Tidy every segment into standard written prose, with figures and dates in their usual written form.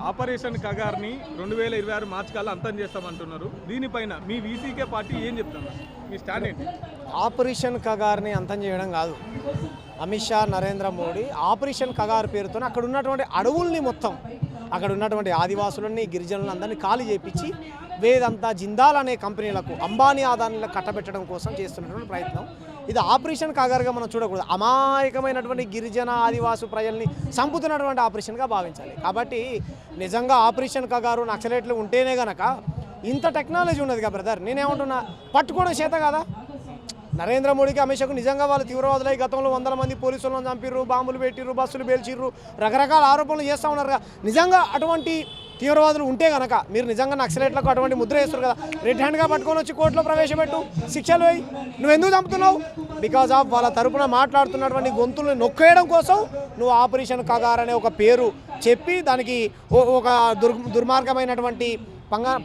Operation కగార్ని 2026 మార్చి కల్లా అంతం చేస్తామంటున్నారు. దీనిపైన మీ వీసీకే పార్టీ ఏం చెప్తున్నారు? మీ స్టాండ్ ఏంటి? ఆపరేషన్ కగార్ని అంతం చేయడం కాదు. అమిత్ షా, నరేంద్ర మోడీ ఆపరేషన్ కగార్ పేరుతో అక్కడ ఉన్నటువంటి అడవుల్ని మొత్తం, అక్కడ ఉన్నటువంటి ఆదివాసులని, గిరిజనులను అందరినీ ఖాళీ చేయించి వేదంతా జిందాల్ అనే కంపెనీలకు, అంబానీ ఆదానీలకు కట్టబెట్టడం కోసం చేస్తున్నటువంటి ప్రయత్నం. ఇది ఆపరేషన్ కగార్గా మనం చూడకూడదు. అమాయకమైనటువంటి గిరిజన ఆదివాసు ప్రజల్ని చంపుతున్నటువంటి ఆపరేషన్గా భావించాలి. కాబట్టి నిజంగా ఆపరేషన్ కగారు నక్సలైట్లు ఉంటేనే గనక ఇంత టెక్నాలజీ ఉన్నది కదా బ్రదర్. నేనేమంటున్నా, పట్టుకోవడం చేత కదా. నరేంద్ర మోడీకి, అమిత్ షాకు నిజంగా వాళ్ళు తీవ్రవాదులై గతంలో 100 మంది పోలీసులను చంపిర్రు, బాంబులు పెట్టిర్రు, బస్సులు పేల్చిర్రు, రకరకాల ఆరోపణలు చేస్తూ ఉన్నారు కదా. నిజంగా అటువంటి తీవ్రవాదులు ఉంటే కనుక మీరు నిజంగా నక్సలైట్లకు అటువంటి ముద్ర వేస్తారు కదా, రెడ్ హ్యాండ్గా పట్టుకొని వచ్చి కోర్టులో ప్రవేశపెట్టు, శిక్షలు వేయి. నువ్వు ఎందుకు చంపుతున్నావు? బికాజ్ ఆఫ్ వాళ్ళ తరపున మాట్లాడుతున్నటువంటి గొంతులను నొక్కేయడం కోసం నువ్వు ఆపరేషన్ కగార్ అనే ఒక పేరు చెప్పి దానికి ఒక దుర్మార్గమైనటువంటి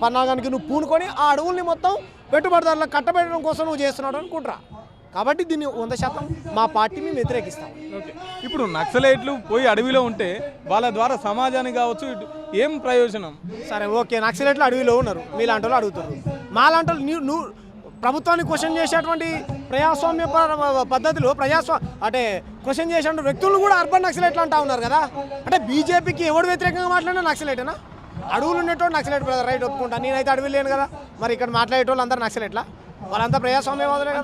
పన్నాగానికి నువ్వు పూనుకొని ఆ అడవుల్ని మొత్తం పెట్టుబడిదారులకు కట్టబెట్టడం కోసం నువ్వు చేస్తున్నాడు అనుకుంటురా. కాబట్టి దీన్ని 100% మా పార్టీ మేము వ్యతిరేకిస్తాం. ఓకే, ఇప్పుడు నక్సలైట్లు పోయి అడవిలో ఉంటే వాళ్ళ ద్వారా సమాజానికి కావచ్చు ఏం ప్రయోజనం? సరే ఓకే, నక్సలైట్లు అడవిలో ఉన్నారు, మీలాంటి వాళ్ళు అడుగుతారు. మాలాంటి వాళ్ళు నువ్వు ప్రభుత్వాన్ని క్వశ్చన్ చేసేటువంటి ప్రజాస్వామ్య పద్ధతిలో అంటే క్వశ్చన్ చేసేటువంటి వ్యక్తులు కూడా అర్బన్ నక్సలైట్లు అంటా ఉన్నారు కదా. అంటే బీజేపీకి ఎవడు వ్యతిరేకంగా మాట్లాడినా నక్సలైటేనా? అడవులు ఉండేటోడు నక్సలైట్ బ్రదర్, రైట్ ఒప్పుకుంటా. నేనైతే అడవి లేను కదా. మరి ఇక్కడ మాట్లాడేటోళ్ళు అందరూ నక్సలైట్లా? వాళ్ళంతా ప్రజాస్వామ్యవాదులే కదా.